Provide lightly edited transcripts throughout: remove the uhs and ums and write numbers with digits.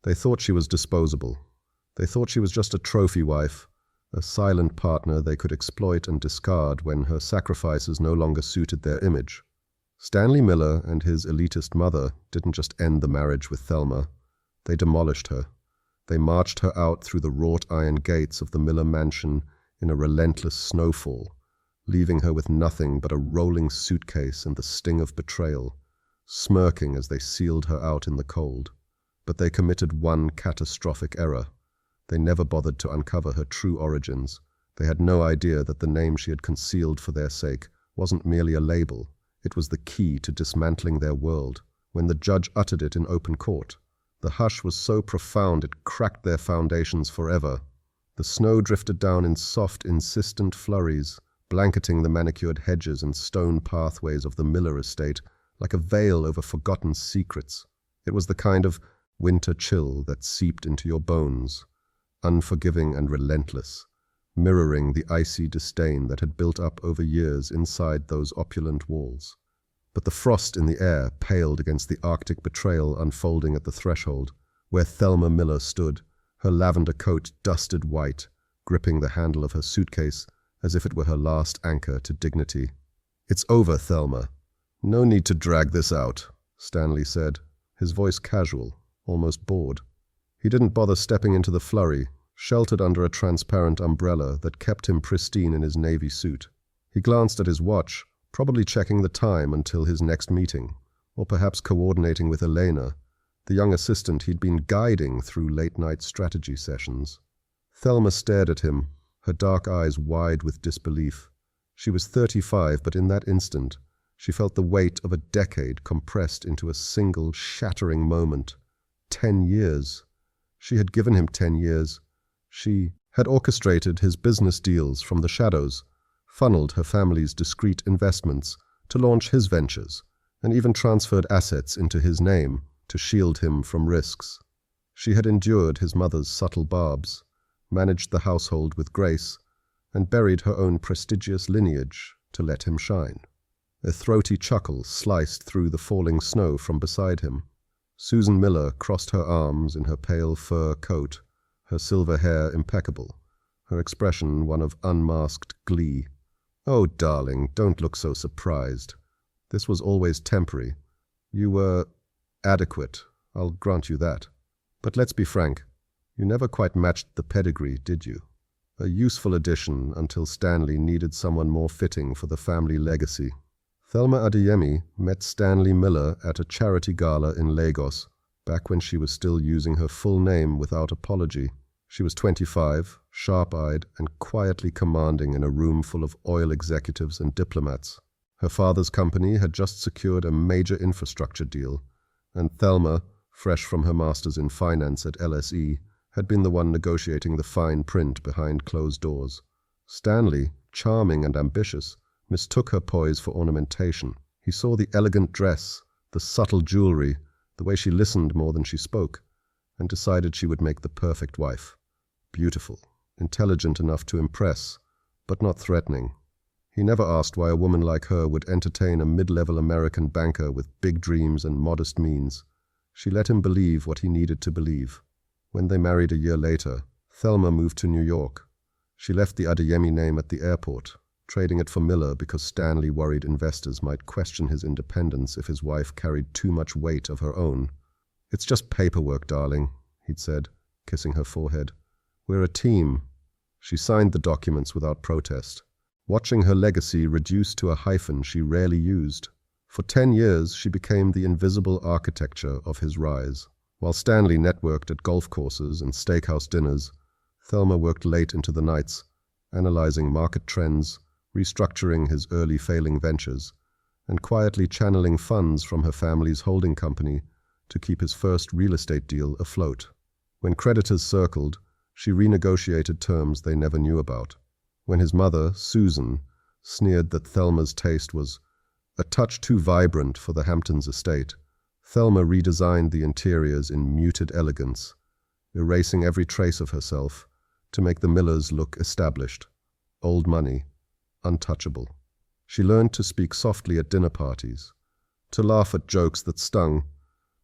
They thought she was disposable. They thought she was just a trophy wife, a silent partner they could exploit and discard when her sacrifices no longer suited their image. Stanley Miller and his elitist mother didn't just end the marriage with Thelma. They demolished her. They marched her out through the wrought iron gates of the Miller mansion in a relentless snowfall, leaving her with nothing but a rolling suitcase and the sting of betrayal, smirking as they sealed her out in the cold. But they committed one catastrophic error. They never bothered to uncover her true origins. They had no idea that the name she had concealed for their sake wasn't merely a label. It was the key to dismantling their world. When the judge uttered it in open court, the hush was so profound it cracked their foundations forever. The snow drifted down in soft, insistent flurries, blanketing the manicured hedges and stone pathways of the Miller estate like a veil over forgotten secrets. It was the kind of winter chill that seeped into your bones, unforgiving and relentless, mirroring the icy disdain that had built up over years inside those opulent walls. But the frost in the air paled against the Arctic betrayal unfolding at the threshold, where Thelma Miller stood, her lavender coat dusted white, gripping the handle of her suitcase as if it were her last anchor to dignity. "It's over, Thelma. No need to drag this out," Stanley said, his voice casual, almost bored. He didn't bother stepping into the flurry, sheltered under a transparent umbrella that kept him pristine in his navy suit. He glanced at his watch, probably checking the time until his next meeting, or perhaps coordinating with Elena, the young assistant he'd been guiding through late-night strategy sessions. Thelma stared at him, her dark eyes wide with disbelief. She was 35, but in that instant, she felt the weight of a decade compressed into a single, shattering moment. 10 years. She had given him 10 years. She had orchestrated his business deals from the shadows, funneled her family's discreet investments to launch his ventures, and even transferred assets into his name to shield him from risks. She had endured his mother's subtle barbs, managed the household with grace, and buried her own prestigious lineage to let him shine. A throaty chuckle sliced through the falling snow from beside him. Susan Miller crossed her arms in her pale fur coat, her silver hair impeccable, her expression one of unmasked glee. "Oh, darling, don't look so surprised. This was always temporary. You were adequate, I'll grant you that. But let's be frank, you never quite matched the pedigree, did you? A useful addition until Stanley needed someone more fitting for the family legacy." Thelma Adeyemi met Stanley Miller at a charity gala in Lagos, back when she was still using her full name without apology. She was 25, sharp-eyed and quietly commanding in a room full of oil executives and diplomats. Her father's company had just secured a major infrastructure deal, and Thelma, fresh from her master's in finance at LSE, had been the one negotiating the fine print behind closed doors. Stanley, charming and ambitious, mistook her poise for ornamentation. He saw the elegant dress, the subtle jewelry, the way she listened more than she spoke, and decided she would make the perfect wife. Beautiful, intelligent enough to impress, but not threatening. He never asked why a woman like her would entertain a mid-level American banker with big dreams and modest means. She let him believe what he needed to believe. When they married a year later, Thelma moved to New York. She left the Adeyemi name at the airport, trading it for Miller because Stanley worried investors might question his independence if his wife carried too much weight of her own. "It's just paperwork, darling," he'd said, kissing her forehead. "We're a team." She signed the documents without protest, watching her legacy reduced to a hyphen she rarely used. For 10 years, she became the invisible architecture of his rise. While Stanley networked at golf courses and steakhouse dinners, Thelma worked late into the nights, analyzing market trends, restructuring his early failing ventures, and quietly channeling funds from her family's holding company to keep his first real estate deal afloat. When creditors circled, she renegotiated terms they never knew about. When his mother, Susan, sneered that Thelma's taste was a touch too vibrant for the Hamptons estate, Thelma redesigned the interiors in muted elegance, erasing every trace of herself to make the Millers look established, old money, untouchable. She learned to speak softly at dinner parties, to laugh at jokes that stung,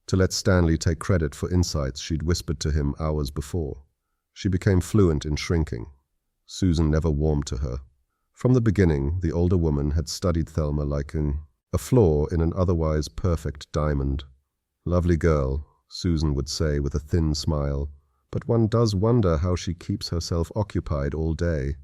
to let Stanley take credit for insights she'd whispered to him hours before. She became fluent in shrinking. Susan never warmed to her. From the beginning, the older woman had studied Thelma like a flaw in an otherwise perfect diamond. "Lovely girl," Susan would say with a thin smile, "but one does wonder how she keeps herself occupied all day."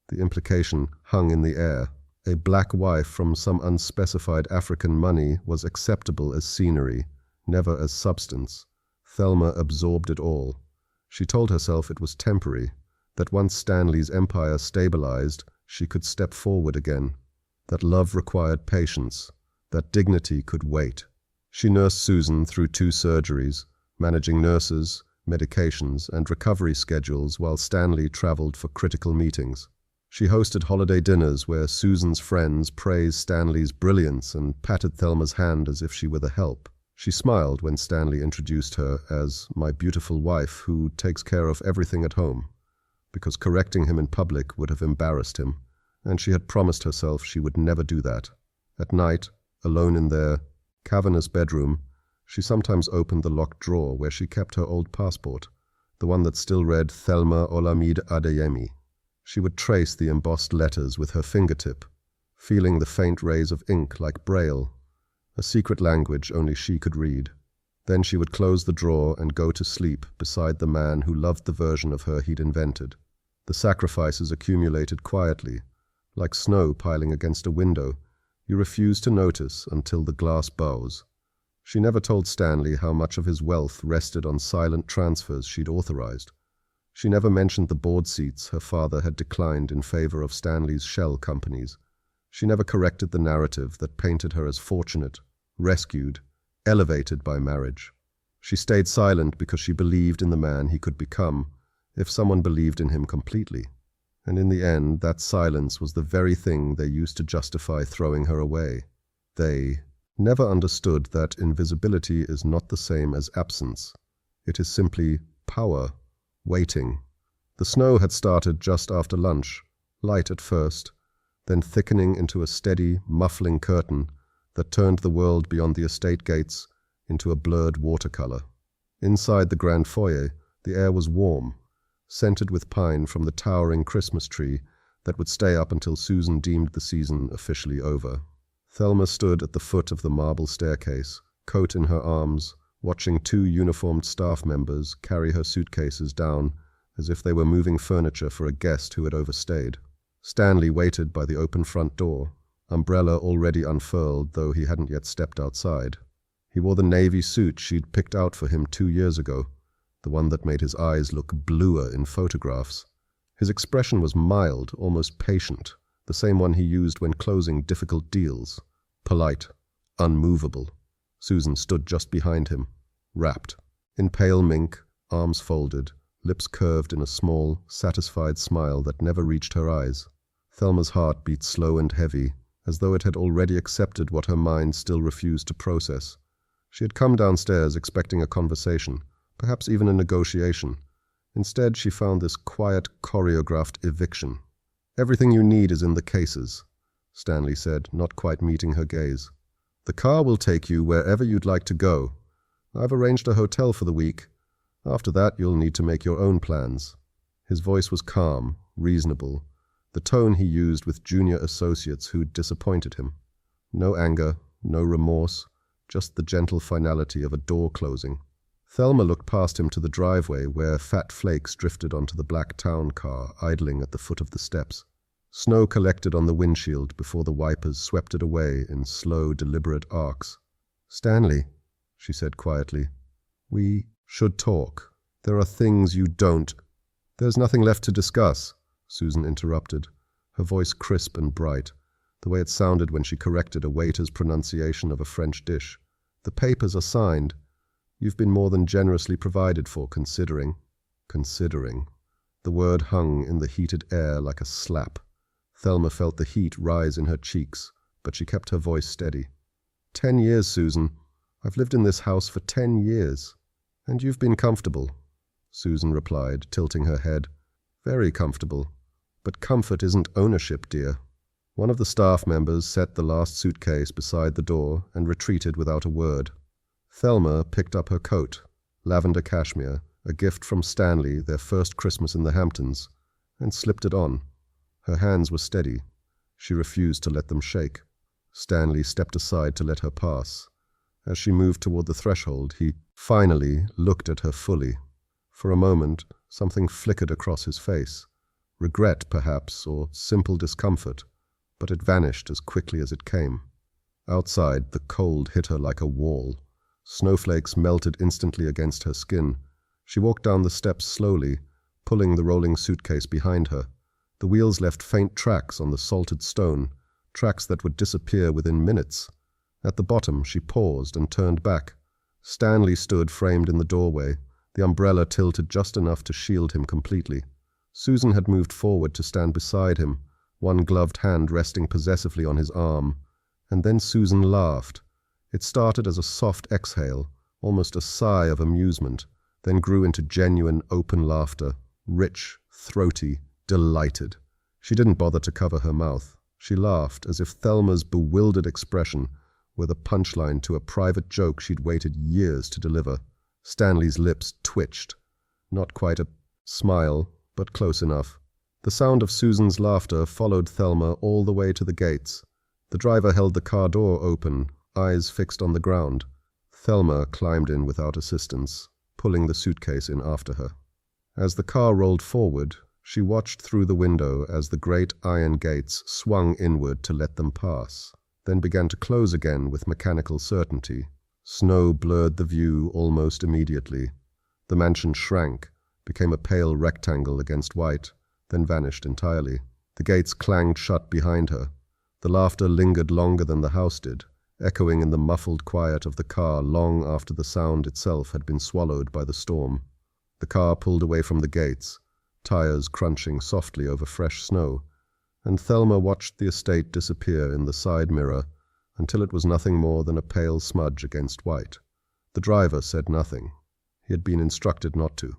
The implication hung in the air. A black wife from some unspecified African money was acceptable as scenery, never as substance. Thelma absorbed it all. She told herself it was temporary, that once Stanley's empire stabilized, she could step forward again, that love required patience, that dignity could wait. She nursed Susan through 2 surgeries, managing nurses, medications, and recovery schedules while Stanley traveled for critical meetings. She hosted holiday dinners where Susan's friends praised Stanley's brilliance and patted Thelma's hand as if she were the help. She smiled when Stanley introduced her as "my beautiful wife who takes care of everything at home," because correcting him in public would have embarrassed him, and she had promised herself she would never do that. At night, alone in their cavernous bedroom, she sometimes opened the locked drawer where she kept her old passport, the one that still read Thelma Olamide Adeyemi. She would trace the embossed letters with her fingertip, feeling the faint rays of ink like braille, a secret language only she could read. Then she would close the drawer and go to sleep beside the man who loved the version of her he'd invented. The sacrifices accumulated quietly, like snow piling against a window. You refuse to notice until the glass bows. She never told Stanley how much of his wealth rested on silent transfers she'd authorized. She never mentioned the board seats her father had declined in favor of Stanley's shell companies. She never corrected the narrative that painted her as fortunate, rescued, elevated by marriage. She stayed silent because she believed in the man he could become if someone believed in him completely. And in the end, that silence was the very thing they used to justify throwing her away. They never understood that invisibility is not the same as absence. It is simply power, waiting. The snow had started just after lunch, light at first, then thickening into a steady, muffling curtain that turned the world beyond the estate gates into a blurred watercolor. Inside the grand foyer, the air was warm, scented with pine from the towering Christmas tree that would stay up until Susan deemed the season officially over. Thelma stood at the foot of the marble staircase, coat in her arms, watching 2 uniformed staff members carry her suitcases down as if they were moving furniture for a guest who had overstayed. Stanley waited by the open front door, umbrella already unfurled though he hadn't yet stepped outside. He wore the navy suit she'd picked out for him 2 years ago, the one that made his eyes look bluer in photographs. His expression was mild, almost patient, the same one he used when closing difficult deals. Polite, unmovable. Susan stood just behind him, rapt, in pale mink, arms folded, lips curved in a small, satisfied smile that never reached her eyes. Thelma's heart beat slow and heavy, as though it had already accepted what her mind still refused to process. She had come downstairs expecting a conversation, perhaps even a negotiation. Instead, she found this quiet, choreographed eviction. "Everything you need is in the cases," Stanley said, not quite meeting her gaze. "The car will take you wherever you'd like to go. I've arranged a hotel for the week. After that, you'll need to make your own plans." His voice was calm, reasonable, the tone he used with junior associates who'd disappointed him. No anger, no remorse, just the gentle finality of a door closing. Thelma looked past him to the driveway where fat flakes drifted onto the black town car idling at the foot of the steps. Snow collected on the windshield before the wipers swept it away in slow, deliberate arcs. "Stanley," she said quietly, "we should talk. There are things you don't—" "There's nothing left to discuss," Susan interrupted, her voice crisp and bright, the way it sounded when she corrected a waiter's pronunciation of a French dish. "The papers are signed. You've been more than generously provided for, considering." Considering. The word hung in the heated air like a slap. Thelma felt the heat rise in her cheeks, but she kept her voice steady. 10 years, Susan. I've lived in this house for 10 years. And you've been comfortable," Susan replied, tilting her head. "Very comfortable. But comfort isn't ownership, dear." One of the staff members set the last suitcase beside the door and retreated without a word. Thelma picked up her coat, lavender cashmere, a gift from Stanley, their first Christmas in the Hamptons, and slipped it on. Her hands were steady. She refused to let them shake. Stanley stepped aside to let her pass. As she moved toward the threshold, he finally looked at her fully. For a moment, something flickered across his face. Regret, perhaps, or simple discomfort, but it vanished as quickly as it came. Outside, the cold hit her like a wall. Snowflakes melted instantly against her skin. She walked down the steps slowly, pulling the rolling suitcase behind her. The wheels left faint tracks on the salted stone, tracks that would disappear within minutes. At the bottom, she paused and turned back. Stanley stood framed in the doorway, the umbrella tilted just enough to shield him completely. Susan had moved forward to stand beside him, one gloved hand resting possessively on his arm. And then Susan laughed. It started as a soft exhale, almost a sigh of amusement, then grew into genuine, open laughter, rich, throaty, delighted. She didn't bother to cover her mouth. She laughed as if Thelma's bewildered expression were the punchline to a private joke she'd waited years to deliver. Stanley's lips twitched. Not quite a smile, but close enough. The sound of Susan's laughter followed Thelma all the way to the gates. The driver held the car door open, eyes fixed on the ground. Thelma climbed in without assistance, pulling the suitcase in after her. As the car rolled forward, she watched through the window as the great iron gates swung inward to let them pass, then began to close again with mechanical certainty. Snow blurred the view almost immediately. The mansion shrank, became a pale rectangle against white, then vanished entirely. The gates clanged shut behind her. The laughter lingered longer than the house did, echoing in the muffled quiet of the car long after the sound itself had been swallowed by the storm. The car pulled away from the gates, tires crunching softly over fresh snow, and Thelma watched the estate disappear in the side mirror until it was nothing more than a pale smudge against white. The driver said nothing. He had been instructed not to.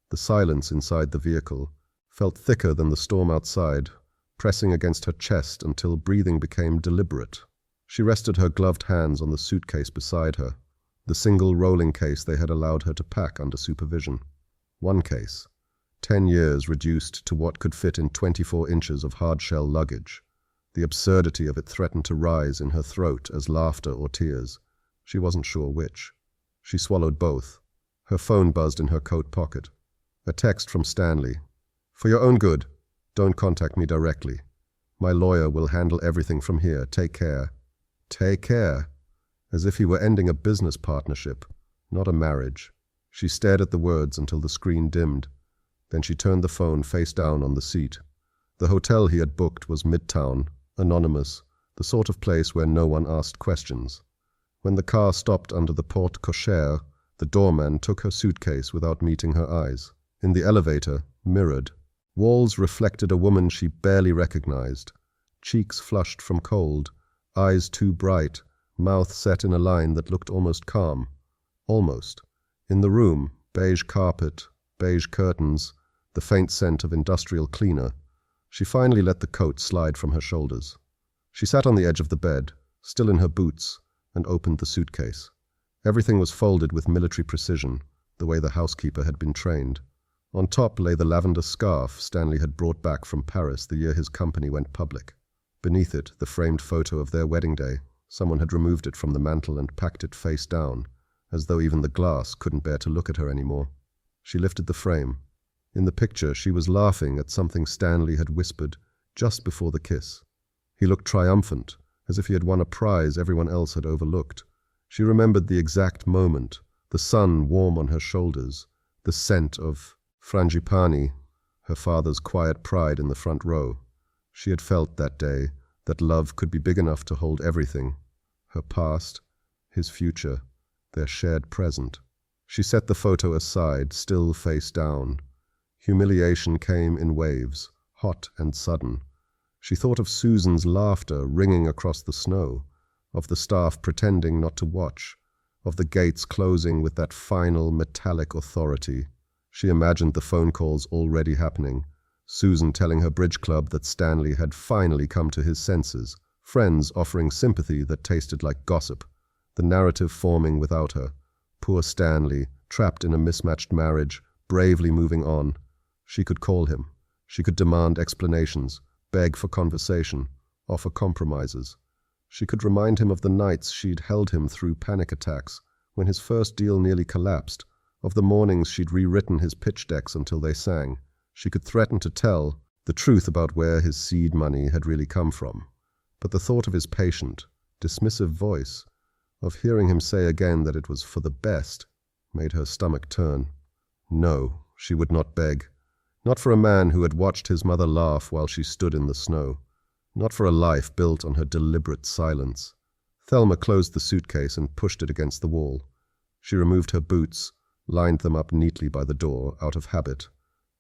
The silence inside the vehicle felt thicker than the storm outside, pressing against her chest until breathing became deliberate. She rested her gloved hands on the suitcase beside her, the single rolling case they had allowed her to pack under supervision. One case, 10 years reduced to what could fit in 24 inches of hard-shell luggage. The absurdity of it threatened to rise in her throat as laughter or tears. She wasn't sure which. She swallowed both. Her phone buzzed in her coat pocket. A text from Stanley. "For your own good, don't contact me directly. My lawyer will handle everything from here. Take care." Take care. As if he were ending a business partnership, not a marriage. She stared at the words until the screen dimmed. Then she turned the phone face down on the seat. The hotel he had booked was Midtown, anonymous, the sort of place where no one asked questions. When the car stopped under the porte cochere, the doorman took her suitcase without meeting her eyes. In the elevator, mirrored, walls reflected a woman she barely recognized, cheeks flushed from cold, eyes too bright, mouth set in a line that looked almost calm. Almost. In the room, beige carpet, beige curtains, the faint scent of industrial cleaner. She finally let the coat slide from her shoulders. She sat on the edge of the bed, still in her boots, and opened the suitcase. Everything was folded with military precision, the way the housekeeper had been trained. On top lay the lavender scarf Stanley had brought back from Paris the year his company went public. Beneath it, the framed photo of their wedding day. Someone had removed it from the mantel and packed it face down, as though even the glass couldn't bear to look at her anymore. She lifted the frame. In the picture, she was laughing at something Stanley had whispered just before the kiss. He looked triumphant, as if he had won a prize everyone else had overlooked. She remembered the exact moment, the sun warm on her shoulders, the scent of frangipani, her father's quiet pride in the front row. She had felt that day that love could be big enough to hold everything, her past, his future, their shared present. She set the photo aside, still face down. Humiliation came in waves, hot and sudden. She thought of Susan's laughter ringing across the snow, of the staff pretending not to watch, of the gates closing with that final metallic authority. She imagined the phone calls already happening, Susan telling her bridge club that Stanley had finally come to his senses, friends offering sympathy that tasted like gossip, the narrative forming without her. Poor Stanley, trapped in a mismatched marriage, bravely moving on. She could call him. She could demand explanations, beg for conversation, offer compromises. She could remind him of the nights she'd held him through panic attacks, when his first deal nearly collapsed, of the mornings she'd rewritten his pitch decks until they sang. She could threaten to tell the truth about where his seed money had really come from. But the thought of his patient, dismissive voice, of hearing him say again that it was for the best, made her stomach turn. No, she would not beg. Not for a man who had watched his mother laugh while she stood in the snow. Not for a life built on her deliberate silence. Thelma closed the suitcase and pushed it against the wall. She removed her boots, lined them up neatly by the door, out of habit,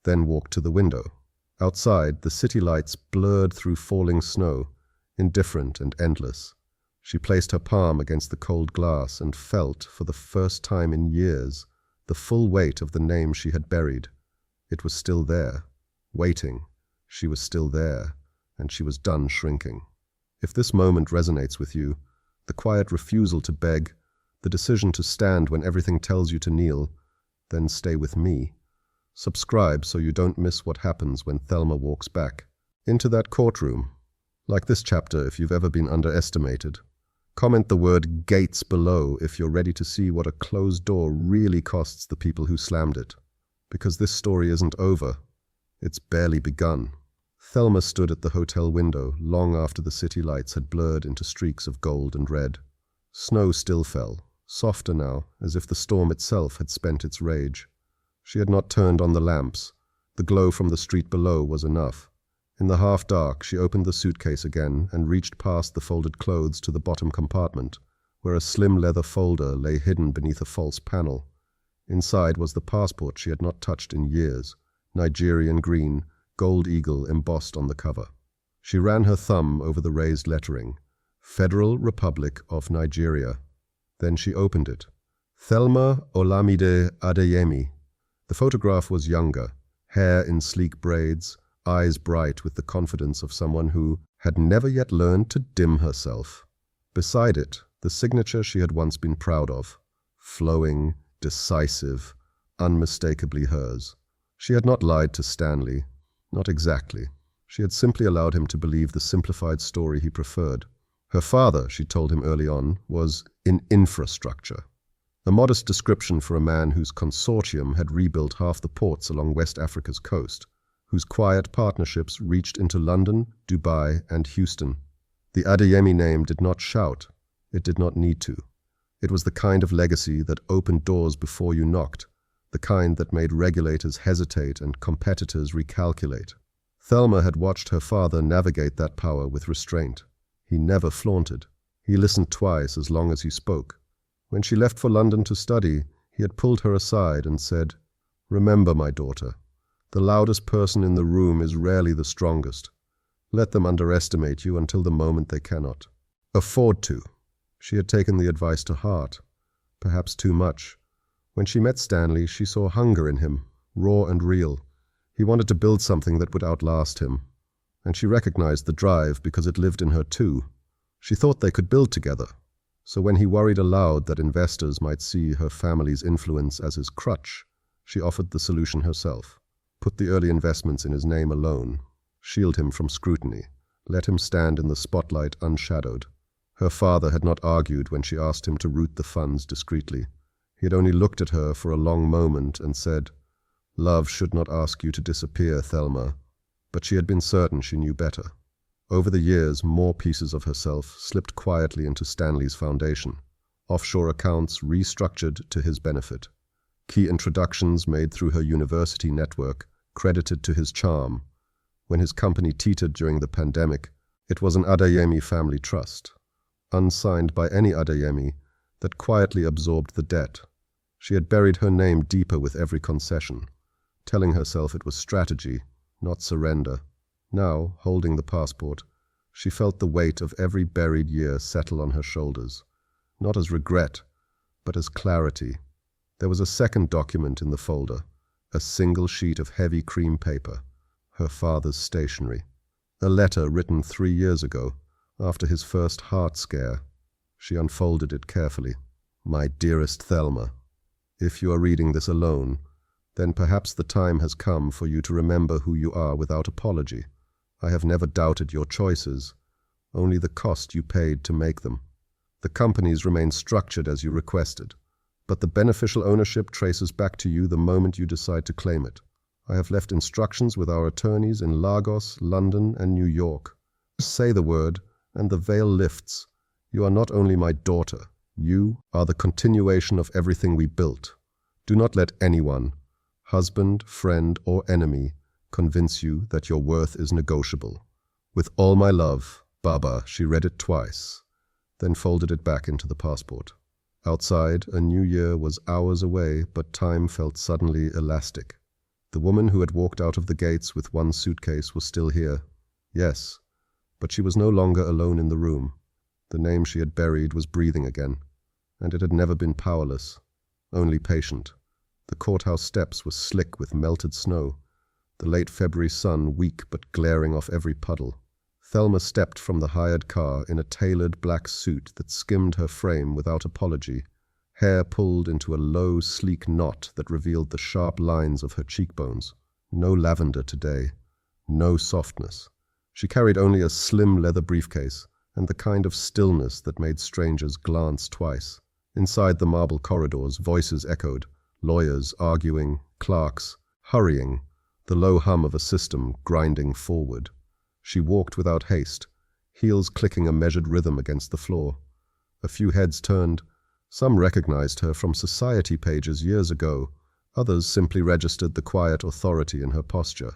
then walked to the window. Outside, the city lights blurred through falling snow, indifferent and endless. She placed her palm against the cold glass and felt, for the first time in years, the full weight of the name she had buried. It was still there, waiting. She was still there, and she was done shrinking. If this moment resonates with you, the quiet refusal to beg, the decision to stand when everything tells you to kneel, then stay with me. Subscribe so you don't miss what happens when Thelma walks back into that courtroom. Like this chapter if you've ever been underestimated. Comment the word gates below if you're ready to see what a closed door really costs the people who slammed it. Because this story isn't over. It's barely begun. Thelma stood at the hotel window long after the city lights had blurred into streaks of gold and red. Snow still fell, softer now, as if the storm itself had spent its rage. She had not turned on the lamps. The glow from the street below was enough. In the half-dark, she opened the suitcase again and reached past the folded clothes to the bottom compartment, where a slim leather folder lay hidden beneath a false panel. Inside was the passport she had not touched in years, Nigerian green, gold eagle embossed on the cover. She ran her thumb over the raised lettering, Federal Republic of Nigeria. Then she opened it. Thelma Olamide Adeyemi. The photograph was younger, hair in sleek braids, eyes bright with the confidence of someone who had never yet learned to dim herself. Beside it, the signature she had once been proud of, flowing, decisive, unmistakably hers. She had not lied to Stanley, not exactly. She had simply allowed him to believe the simplified story he preferred. Her father, she told him early on, was in infrastructure. A modest description for a man whose consortium had rebuilt half the ports along West Africa's coast, whose quiet partnerships reached into London, Dubai, and Houston. The Adeyemi name did not shout. It did not need to. It was the kind of legacy that opened doors before you knocked, the kind that made regulators hesitate and competitors recalculate. Thelma had watched her father navigate that power with restraint. He never flaunted. He listened twice as long as he spoke. When she left for London to study, he had pulled her aside and said, "Remember, my daughter, the loudest person in the room is rarely the strongest. Let them underestimate you until the moment they cannot afford to." She had taken the advice to heart, perhaps too much. When she met Stanley, she saw hunger in him, raw and real. He wanted to build something that would outlast him, and she recognized the drive because it lived in her too. She thought they could build together. So when he worried aloud that investors might see her family's influence as his crutch, she offered the solution herself. Put the early investments in his name alone, shield him from scrutiny, let him stand in the spotlight unshadowed. Her father had not argued when she asked him to route the funds discreetly. He had only looked at her for a long moment and said, "Love should not ask you to disappear, Thelma." But she had been certain she knew better. Over the years, more pieces of herself slipped quietly into Stanley's foundation. Offshore accounts restructured to his benefit. Key introductions made through her university network credited to his charm. When his company teetered during the pandemic, it was an Adeyemi family trust, unsigned by any Adeyemi, that quietly absorbed the debt. She had buried her name deeper with every concession, telling herself it was strategy, not surrender. Now, holding the passport, she felt the weight of every buried year settle on her shoulders, not as regret, but as clarity. There was a second document in the folder, a single sheet of heavy cream paper, her father's stationery. A letter written 3 years ago, after his first heart scare. She unfolded it carefully. My dearest Thelma, if you are reading this alone, then perhaps the time has come for you to remember who you are without apology. I have never doubted your choices, only the cost you paid to make them. The companies remain structured as you requested, but the beneficial ownership traces back to you the moment you decide to claim it. I have left instructions with our attorneys in Lagos, London, and New York. Say the word, and the veil lifts. You are not only my daughter, you are the continuation of everything we built. Do not let anyone, husband, friend, or enemy, convince you that your worth is negotiable. With all my love, Baba. She read it twice, then folded it back into the passport. Outside, a new year was hours away, but time felt suddenly elastic. The woman who had walked out of the gates with one suitcase was still here. Yes, but she was no longer alone in the room. The name she had buried was breathing again, and it had never been powerless, only patient. The courthouse steps were slick with melted snow, the late February sun weak but glaring off every puddle. Thelma stepped from the hired car in a tailored black suit that skimmed her frame without apology, hair pulled into a low, sleek knot that revealed the sharp lines of her cheekbones. No lavender today, no softness. She carried only a slim leather briefcase and the kind of stillness that made strangers glance twice. Inside the marble corridors, voices echoed, lawyers arguing, clerks hurrying, the low hum of a system grinding forward. She walked without haste, heels clicking a measured rhythm against the floor. A few heads turned. Some recognized her from society pages years ago. Others simply registered the quiet authority in her posture.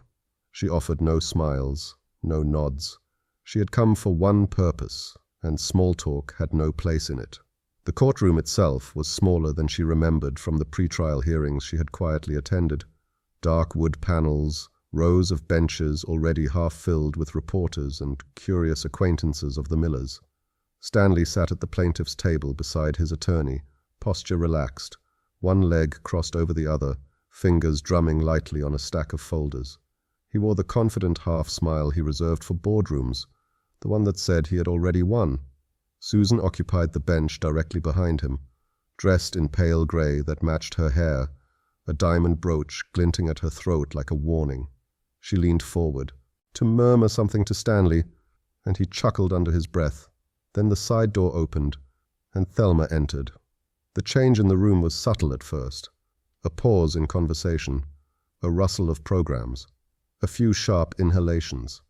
She offered no smiles, no nods. She had come for one purpose, and small talk had no place in it. The courtroom itself was smaller than she remembered from the pretrial hearings she had quietly attended. Dark wood panels, rows of benches already half filled with reporters and curious acquaintances of the Millers. Stanley sat at the plaintiff's table beside his attorney, posture relaxed, one leg crossed over the other, fingers drumming lightly on a stack of folders. He wore the confident half-smile he reserved for boardrooms, the one that said he had already won. Susan occupied the bench directly behind him, dressed in pale gray that matched her hair, a diamond brooch glinting at her throat like a warning. She leaned forward, to murmur something to Stanley, and he chuckled under his breath. Then the side door opened, and Thelma entered. The change in the room was subtle at first. A pause in conversation, a rustle of programs, a few sharp inhalations.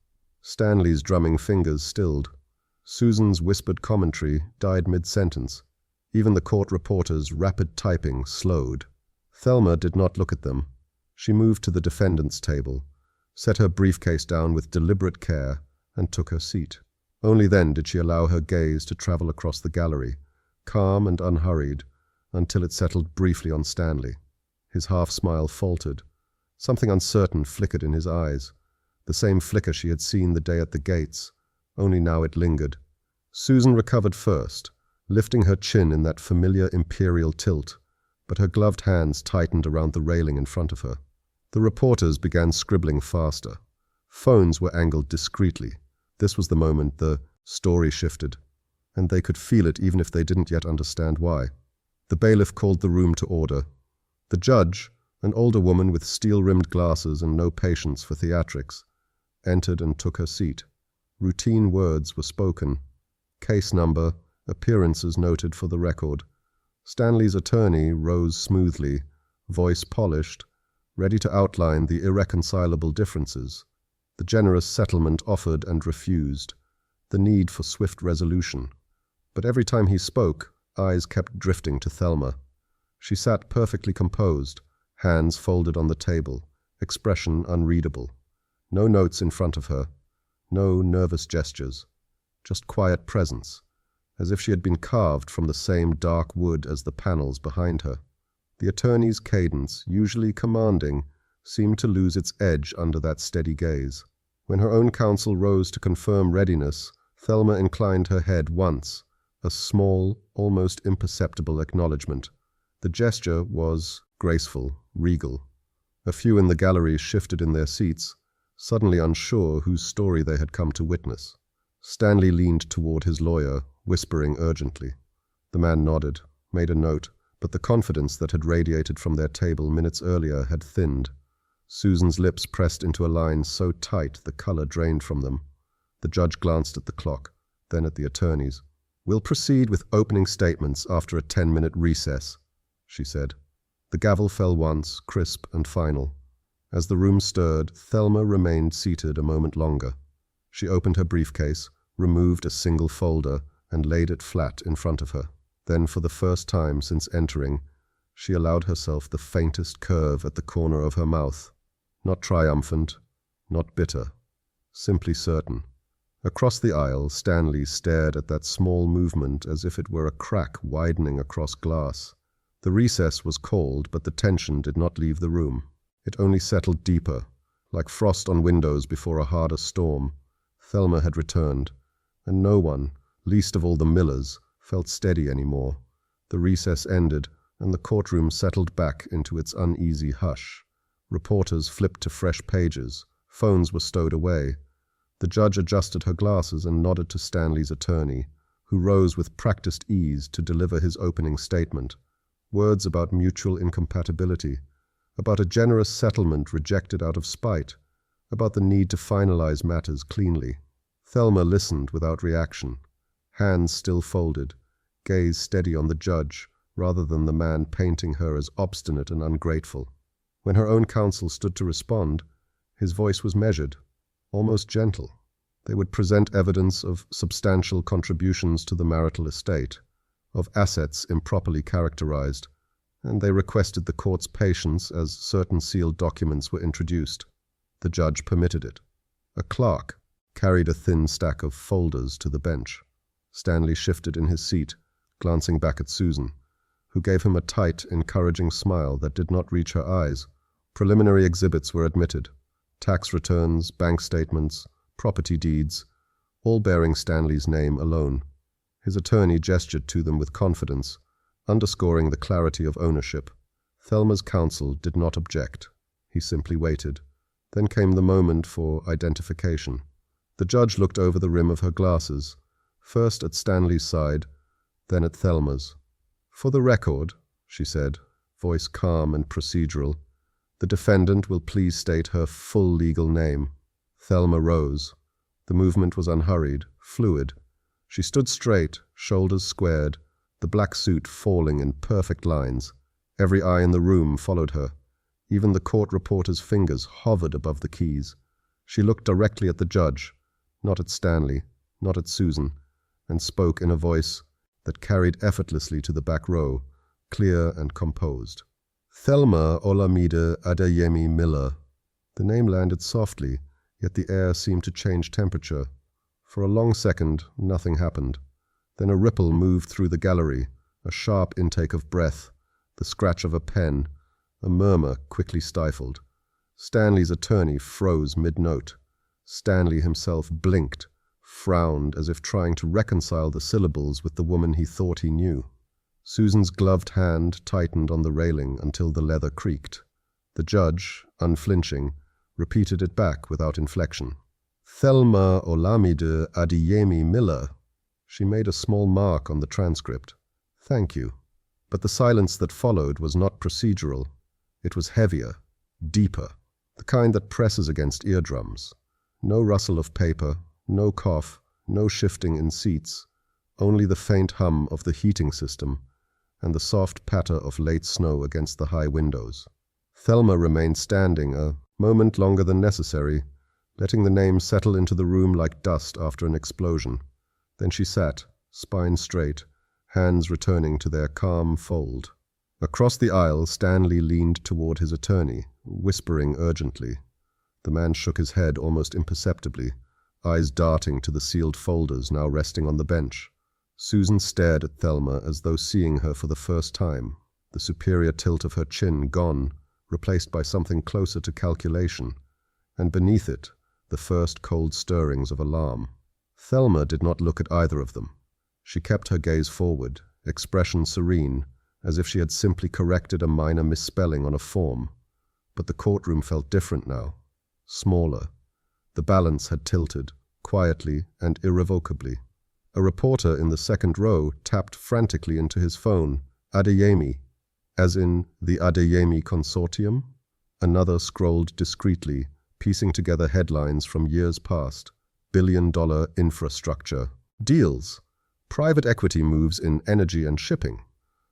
Stanley's drumming fingers stilled. Susan's whispered commentary died mid-sentence. Even the court reporter's rapid typing slowed. Thelma did not look at them. She moved to the defendant's table, set her briefcase down with deliberate care, and took her seat. Only then did she allow her gaze to travel across the gallery, calm and unhurried, until it settled briefly on Stanley. His half-smile faltered. Something uncertain flickered in his eyes, the same flicker she had seen the day at the gates, only now it lingered. Susan recovered first, lifting her chin in that familiar imperial tilt, but her gloved hands tightened around the railing in front of her. The reporters began scribbling faster. Phones were angled discreetly. This was the moment the story shifted, and they could feel it even if they didn't yet understand why. The bailiff called the room to order. The judge, an older woman with steel-rimmed glasses and no patience for theatrics, entered and took her seat. Routine words were spoken. Case number, appearances noted for the record. Stanley's attorney rose smoothly, voice polished, ready to outline the irreconcilable differences, the generous settlement offered and refused, the need for swift resolution. But every time he spoke, eyes kept drifting to Thelma. She sat perfectly composed, hands folded on the table, expression unreadable. No notes in front of her, no nervous gestures, just quiet presence, as if she had been carved from the same dark wood as the panels behind her. The attorney's cadence, usually commanding, seemed to lose its edge under that steady gaze. When her own counsel rose to confirm readiness, Thelma inclined her head once, a small, almost imperceptible acknowledgement. The gesture was graceful, regal. A few in the gallery shifted in their seats, suddenly unsure whose story they had come to witness. Stanley leaned toward his lawyer, whispering urgently. The man nodded, made a note, but the confidence that had radiated from their table minutes earlier had thinned. Susan's lips pressed into a line so tight the color drained from them. The judge glanced at the clock, then at the attorneys. "We'll proceed with opening statements after a 10-minute recess," she said. The gavel fell once, crisp and final. As the room stirred, Thelma remained seated a moment longer. She opened her briefcase, removed a single folder, and laid it flat in front of her. Then, for the first time since entering, she allowed herself the faintest curve at the corner of her mouth. Not triumphant, not bitter, simply certain. Across the aisle, Stanley stared at that small movement as if it were a crack widening across glass. The recess was called, but the tension did not leave the room. It only settled deeper, like frost on windows before a harder storm. Thelma had returned, and no one, least of all the Millers, felt steady anymore. The recess ended, and the courtroom settled back into its uneasy hush. Reporters flipped to fresh pages. Phones were stowed away. The judge adjusted her glasses and nodded to Stanley's attorney, who rose with practiced ease to deliver his opening statement. Words about mutual incompatibility, about a generous settlement rejected out of spite, about the need to finalize matters cleanly. Thelma listened without reaction, hands still folded, gaze steady on the judge rather than the man painting her as obstinate and ungrateful. When her own counsel stood to respond, his voice was measured, almost gentle. They would present evidence of substantial contributions to the marital estate, of assets improperly characterized, and they requested the court's patience as certain sealed documents were introduced. The judge permitted it. A clerk carried a thin stack of folders to the bench. Stanley shifted in his seat, glancing back at Susan, who gave him a tight, encouraging smile that did not reach her eyes. Preliminary exhibits were admitted. Tax returns, bank statements, property deeds, all bearing Stanley's name alone. His attorney gestured to them with confidence, underscoring the clarity of ownership. Thelma's counsel did not object. He simply waited. Then came the moment for identification. The judge looked over the rim of her glasses, first at Stanley's side, then at Thelma's. "For the record," she said, voice calm and procedural, "the defendant will please state her full legal name." Thelma rose. The movement was unhurried, fluid. She stood straight, shoulders squared, the black suit falling in perfect lines. Every eye in the room followed her. Even the court reporter's fingers hovered above the keys. She looked directly at the judge, not at Stanley, not at Susan, and spoke in a voice that carried effortlessly to the back row, clear and composed. "Thelma Olamide Adeyemi Miller." The name landed softly, yet the air seemed to change temperature. For a long second, nothing happened. Then a ripple moved through the gallery, a sharp intake of breath, the scratch of a pen, a murmur quickly stifled. Stanley's attorney froze mid-note. Stanley himself blinked, frowned as if trying to reconcile the syllables with the woman he thought he knew. Susan's gloved hand tightened on the railing until the leather creaked. The judge, unflinching, repeated it back without inflection. "Thelma Olamide Adeyemi Miller." She made a small mark on the transcript. "Thank you." But the silence that followed was not procedural. It was heavier, deeper, the kind that presses against eardrums. No rustle of paper, no cough, no shifting in seats, only the faint hum of the heating system and the soft patter of late snow against the high windows. Thelma remained standing a moment longer than necessary, letting the name settle into the room like dust after an explosion. Then she sat, spine straight, hands returning to their calm fold. Across the aisle, Stanley leaned toward his attorney, whispering urgently. The man shook his head almost imperceptibly, eyes darting to the sealed folders now resting on the bench. Susan stared at Thelma as though seeing her for the first time, the superior tilt of her chin gone, replaced by something closer to calculation, and beneath it, the first cold stirrings of alarm. Thelma did not look at either of them. She kept her gaze forward, expression serene, as if she had simply corrected a minor misspelling on a form. But the courtroom felt different now, smaller. The balance had tilted, quietly and irrevocably. A reporter in the second row tapped frantically into his phone. Adeyemi, as in the Adeyemi Consortium? Another scrolled discreetly, piecing together headlines from years past. Billion-dollar infrastructure. Deals. Private equity moves in energy and shipping.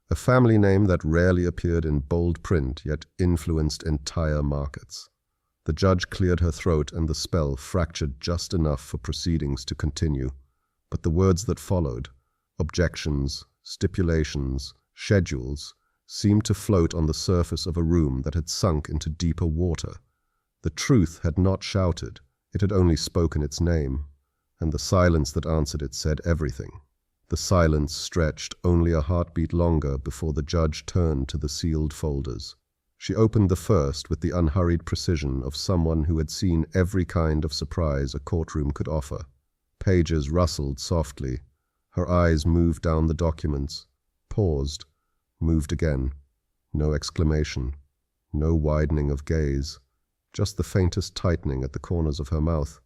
A family name that rarely appeared in bold print, yet influenced entire markets. The judge cleared her throat and the spell fractured just enough for proceedings to continue. But the words that followed, objections, stipulations, schedules, seemed to float on the surface of a room that had sunk into deeper water. The truth had not shouted, it had only spoken its name, and the silence that answered it said everything. The silence stretched only a heartbeat longer before the judge turned to the sealed folders. She opened the first with the unhurried precision of someone who had seen every kind of surprise a courtroom could offer. Pages rustled softly. Her eyes moved down the documents, paused, moved again. No exclamation, no widening of gaze, just the faintest tightening at the corners of her mouth.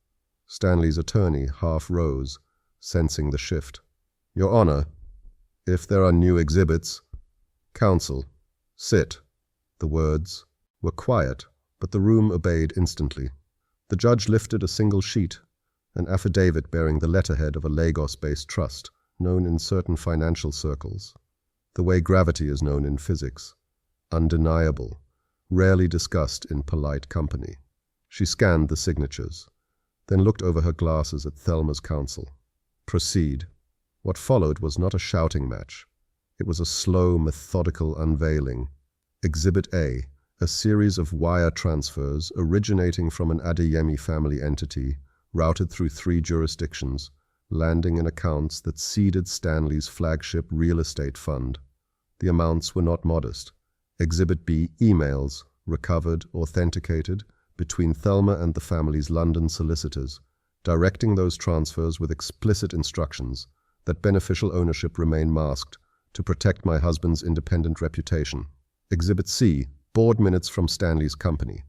Stanley's attorney half rose, sensing the shift. Your Honor, if there are new exhibits... Counsel, sit. The words were quiet, but the room obeyed instantly. The judge lifted a single sheet, an affidavit bearing the letterhead of a Lagos-based trust, known in certain financial circles, the way gravity is known in physics. Undeniable, rarely discussed in polite company. She scanned the signatures, then looked over her glasses at Thelma's counsel. Proceed. What followed was not a shouting match. It was a slow, methodical unveiling. Exhibit A, a series of wire transfers originating from an Adeyemi family entity, routed through 3 jurisdictions, landing in accounts that seeded Stanley's flagship real estate fund. The amounts were not modest. Exhibit B, emails, recovered, authenticated, between Thelma and the family's London solicitors, directing those transfers with explicit instructions that beneficial ownership remain masked to protect my husband's independent reputation. Exhibit C, board minutes from Stanley's company,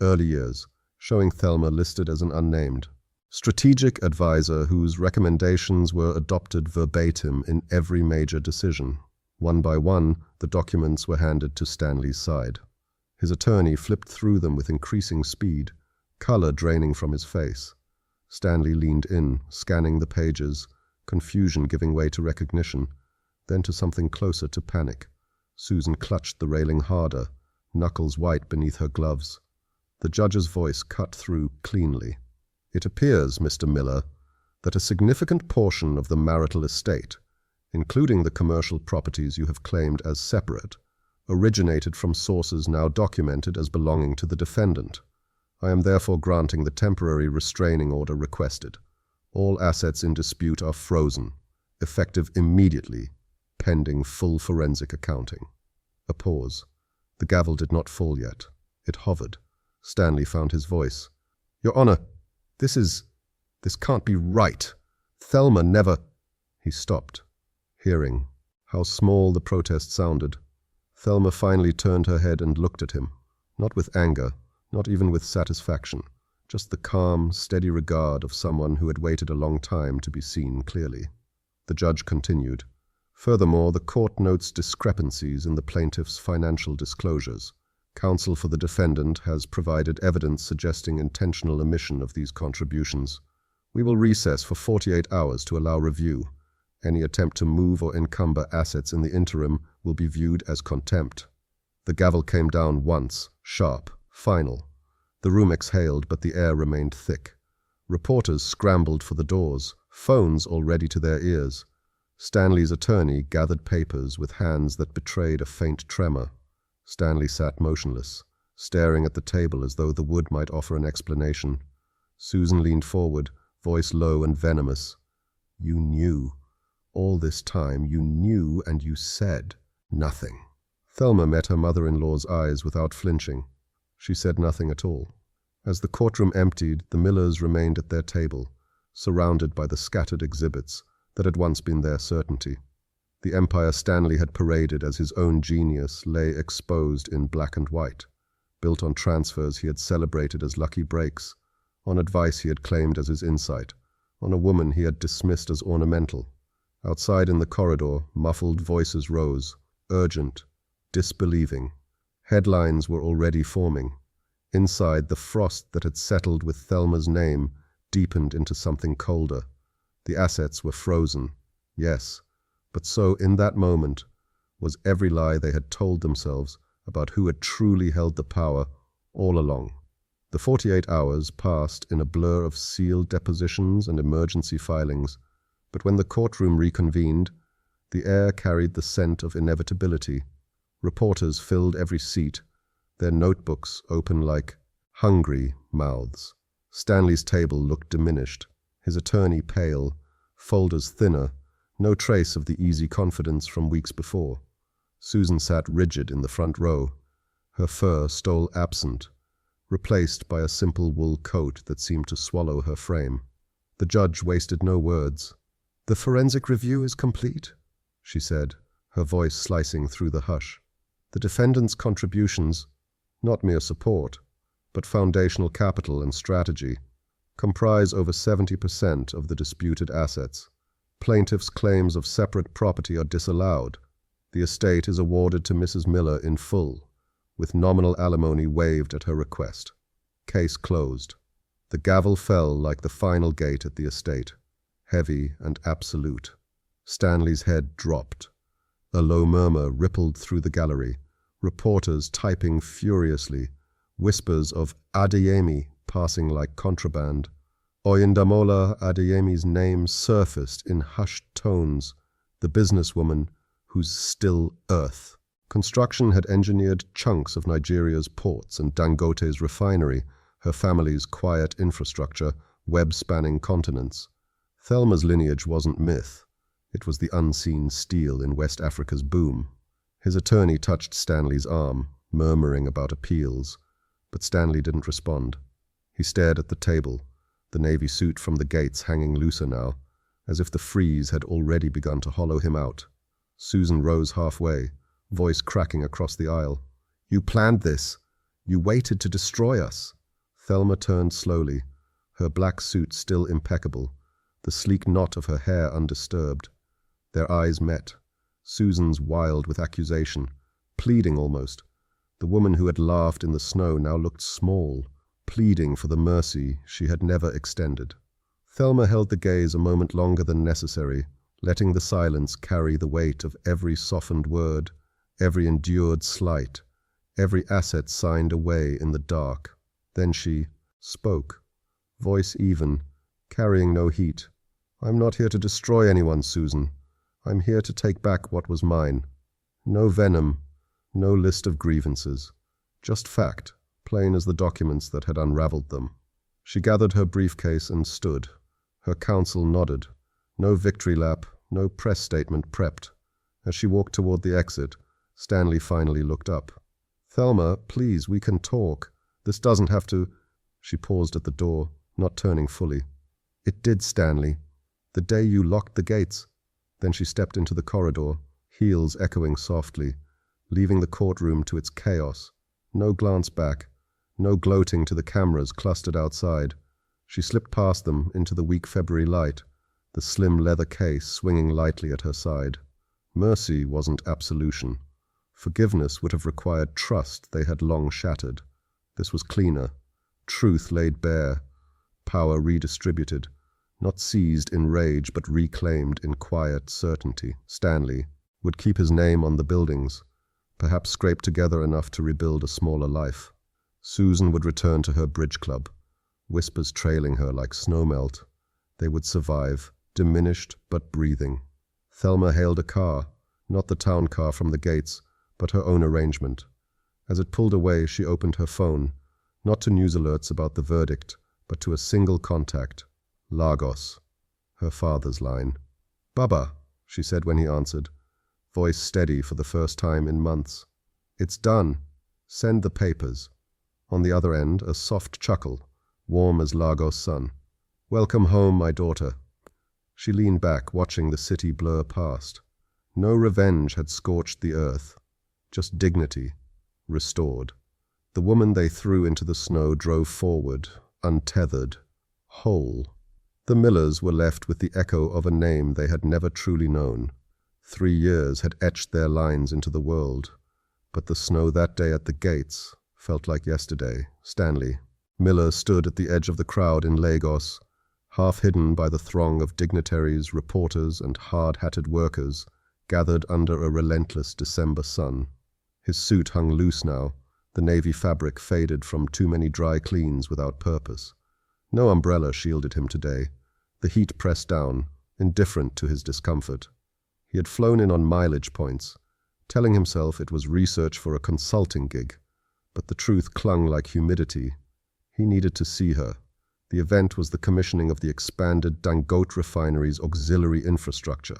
early years, showing Thelma listed as an unnamed strategic advisor whose recommendations were adopted verbatim in every major decision. One by one, the documents were handed to Stanley's side. His attorney flipped through them with increasing speed, color draining from his face. Stanley leaned in, scanning the pages, confusion giving way to recognition, then to something closer to panic. Susan clutched the railing harder, knuckles white beneath her gloves. The judge's voice cut through cleanly. It appears, Mr. Miller, that a significant portion of the marital estate, including the commercial properties you have claimed as separate, originated from sources now documented as belonging to the defendant. I am therefore granting the temporary restraining order requested. All assets in dispute are frozen, effective immediately, pending full forensic accounting. A pause. The gavel did not fall yet. It hovered. Stanley found his voice. Your Honor, this can't be right. Thelma never... He stopped, hearing how small the protest sounded. Thelma finally turned her head and looked at him, not with anger, not even with satisfaction, just the calm, steady regard of someone who had waited a long time to be seen clearly. The judge continued. Furthermore, the court notes discrepancies in the plaintiff's financial disclosures. Counsel for the defendant has provided evidence suggesting intentional omission of these contributions. We will recess for 48 hours to allow review. Any attempt to move or encumber assets in the interim will be viewed as contempt. The gavel came down once, sharp, final. The room exhaled, but the air remained thick. Reporters scrambled for the doors, phones already to their ears. Stanley's attorney gathered papers with hands that betrayed a faint tremor. Stanley sat motionless, staring at the table as though the wood might offer an explanation. Susan leaned forward, voice low and venomous. You knew. All this time you knew, and you said nothing. Thelma met her mother-in-law's eyes without flinching. She said nothing at all. As the courtroom emptied, the Millers remained at their table, surrounded by the scattered exhibits that had once been their certainty. The empire Stanley had paraded as his own genius lay exposed in black and white, built on transfers he had celebrated as lucky breaks, on advice he had claimed as his insight, on a woman he had dismissed as ornamental. Outside in the corridor, muffled voices rose, urgent, disbelieving. Headlines were already forming. Inside, the frost that had settled with Thelma's name deepened into something colder. The assets were frozen, yes, but so in that moment was every lie they had told themselves about who had truly held the power all along. The 48 hours passed in a blur of sealed depositions and emergency filings, but when the courtroom reconvened, the air carried the scent of inevitability. Reporters filled every seat, their notebooks open like hungry mouths. Stanley's table looked diminished, his attorney pale, folders thinner, no trace of the easy confidence from weeks before. Susan sat rigid in the front row, her fur stole absent, replaced by a simple wool coat that seemed to swallow her frame. The judge wasted no words. "The forensic review is complete," she said, her voice slicing through the hush. "The defendant's contributions, not mere support, but foundational capital and strategy, comprise over 70% of the disputed assets. Plaintiff's claims of separate property are disallowed. The estate is awarded to Mrs. Miller in full, with nominal alimony waived at her request. Case closed." The gavel fell like the final gate at the estate, heavy and absolute. Stanley's head dropped. A low murmur rippled through the gallery, reporters typing furiously, whispers of Adeyemi passing like contraband. Oyindamola Adeyemi's name surfaced in hushed tones, the businesswoman whose still earth. Construction had engineered chunks of Nigeria's ports and Dangote's refinery, her family's quiet infrastructure, web-spanning continents. Thelma's lineage wasn't myth. It was the unseen steel in West Africa's boom. His attorney touched Stanley's arm, murmuring about appeals, but Stanley didn't respond. He stared at the table, the navy suit from the gates hanging looser now, as if the freeze had already begun to hollow him out. Susan rose halfway, voice cracking across the aisle. "You planned this. You waited to destroy us." Thelma turned slowly, her black suit still impeccable, the sleek knot of her hair undisturbed. Their eyes met, Susan's wild with accusation, pleading almost. The woman who had laughed in the snow now looked small, pleading for the mercy she had never extended. Thelma held the gaze a moment longer than necessary, letting the silence carry the weight of every softened word, every endured slight, every asset signed away in the dark. Then she spoke, voice even, carrying no heat. "I'm not here to destroy anyone, Susan. I'm here to take back what was mine. No venom, no list of grievances. Just fact, plain as the documents that had unraveled them." She gathered her briefcase and stood. Her counsel nodded. No victory lap, no press statement prepped. As she walked toward the exit, Stanley finally looked up. "Thelma, please, we can talk. This doesn't have to—" She paused at the door, not turning fully. "It did, Stanley. The day you locked the gates." Then she stepped into the corridor, heels echoing softly, leaving the courtroom to its chaos. No glance back, no gloating to the cameras clustered outside. She slipped past them into the weak February light, the slim leather case swinging lightly at her side. Mercy wasn't absolution. Forgiveness would have required trust they had long shattered. This was cleaner. Truth laid bare, power redistributed, not seized in rage but reclaimed in quiet certainty. Stanley would keep his name on the buildings, perhaps scrape together enough to rebuild a smaller life. Susan would return to her bridge club, whispers trailing her like snowmelt. They would survive, diminished but breathing. Thelma hailed a car, not the town car from the gates, but her own arrangement. As it pulled away, she opened her phone, not to news alerts about the verdict, but to a single contact. Lagos, her father's line. "Baba," she said when he answered, voice steady for the first time in months. "It's done. Send the papers." On the other end, a soft chuckle, warm as Lagos sun. "Welcome home, my daughter." She leaned back, watching the city blur past. No revenge had scorched the earth, just dignity, restored. The woman they threw into the snow drove forward, untethered, whole. The Millers were left with the echo of a name they had never truly known. 3 years had etched their lines into the world, but the snow that day at the gates felt like yesterday. Stanley Miller stood at the edge of the crowd in Lagos, half hidden by the throng of dignitaries, reporters, and hard-hatted workers gathered under a relentless December sun. His suit hung loose now, the navy fabric faded from too many dry cleans without purpose. No umbrella shielded him today. The heat pressed down, indifferent to his discomfort. He had flown in on mileage points, telling himself it was research for a consulting gig, but the truth clung like humidity. He needed to see her. The event was the commissioning of the expanded Dangote refinery's auxiliary infrastructure,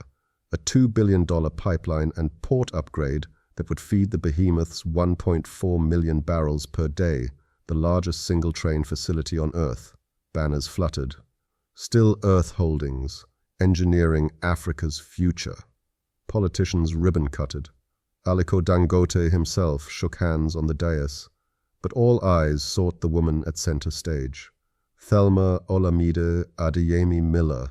a $2 billion pipeline and port upgrade that would feed the behemoth's 1.4 million barrels per day, the largest single-train facility on Earth. Banners fluttered. Still Earth Holdings, engineering Africa's future. Politicians ribbon-cutted. Aliko Dangote himself shook hands on the dais, but all eyes sought the woman at center stage. Thelma Olamide Adeyemi Miller,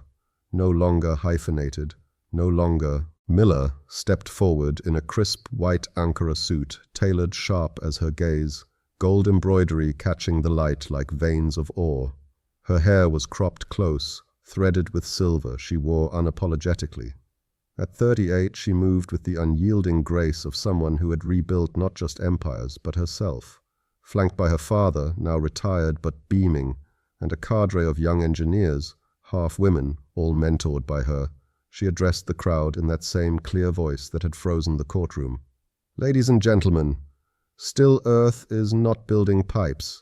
no longer hyphenated, no longer. Miller stepped forward in a crisp white Ankara suit, tailored sharp as her gaze, gold embroidery catching the light like veins of ore. Her hair was cropped close, threaded with silver she wore unapologetically. At 38, she moved with the unyielding grace of someone who had rebuilt not just empires, but herself. Flanked by her father, now retired but beaming, and a cadre of young engineers, half women, all mentored by her, she addressed the crowd in that same clear voice that had frozen the courtroom. Ladies and gentlemen, Still Earth is not building pipes.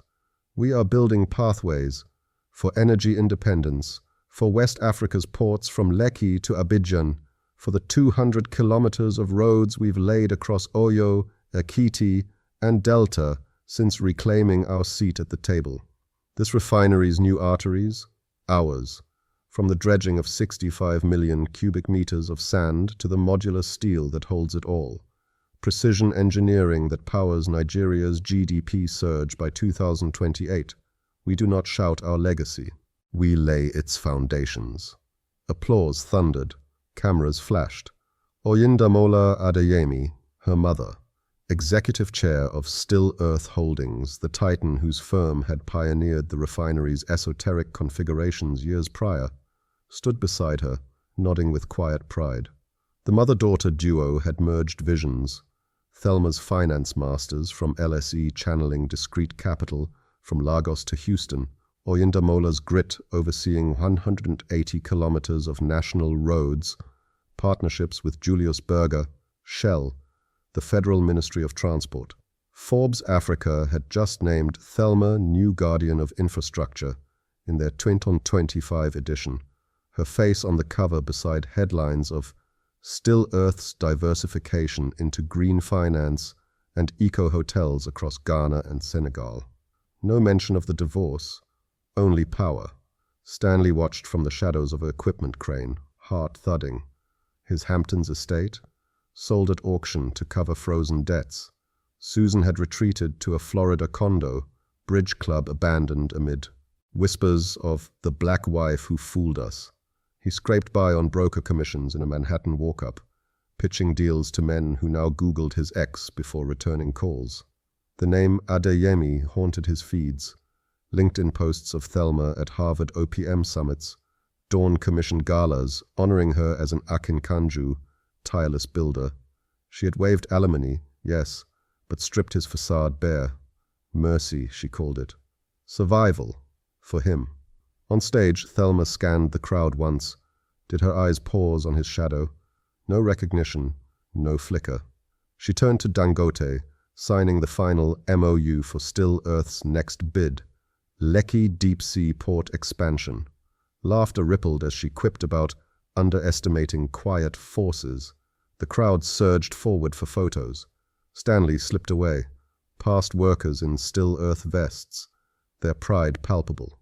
We are building pathways for energy independence, for West Africa's ports from Lekki to Abidjan, for the 200 kilometers of roads we've laid across Oyo, Ekiti, and Delta since reclaiming our seat at the table. This refinery's new arteries, ours, from the dredging of 65 million cubic meters of sand to the modular steel that holds it all. Precision engineering that powers Nigeria's GDP surge by 2028. We do not shout our legacy. We lay its foundations. Applause thundered. Cameras flashed. Oyindamola Adeyemi, her mother, executive chair of Still Earth Holdings, the titan whose firm had pioneered the refinery's esoteric configurations years prior, stood beside her, nodding with quiet pride. The mother-daughter duo had merged visions. Thelma's finance masters from LSE channeling discrete capital from Lagos to Houston, Oyindamola's grit overseeing 180 kilometers of national roads, partnerships with Julius Berger, Shell, the Federal Ministry of Transport. Forbes Africa had just named Thelma new Guardian of Infrastructure in their 2025 edition, her face on the cover beside headlines of Still Earth's diversification into green finance and eco-hotels across Ghana and Senegal. No mention of the divorce, only power. Stanley watched from the shadows of an equipment crane, heart thudding. His Hamptons estate, sold at auction to cover frozen debts. Susan had retreated to a Florida condo, bridge club abandoned amid whispers of the black wife who fooled us. He scraped by on broker commissions in a Manhattan walk-up, pitching deals to men who now Googled his ex before returning calls. The name Adeyemi haunted his feeds. LinkedIn posts of Thelma at Harvard OPM summits, Dawn Commission galas honoring her as an Akinkanju, tireless builder. She had waived alimony, yes, but stripped his facade bare. Mercy, she called it. Survival, for him. On stage, Thelma scanned the crowd once. Did her eyes pause on his shadow? No recognition, no flicker. She turned to Dangote, signing the final MOU for Still Earth's next bid, Lekki Deep-Sea Port Expansion. Laughter rippled as she quipped about underestimating quiet forces. The crowd surged forward for photos. Stanley slipped away, past workers in Still Earth vests, their pride palpable.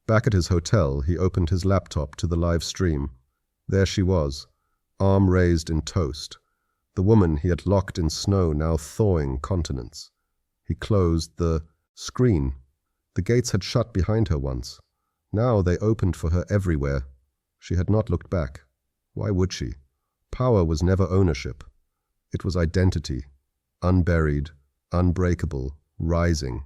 Back at his hotel, he opened his laptop to the live stream. There she was, arm raised in toast, the woman he had locked in snow now thawing continents. He closed the screen. The gates had shut behind her once. Now they opened for her everywhere. She had not looked back. Why would she? Power was never ownership. It was identity, unburied, unbreakable, rising.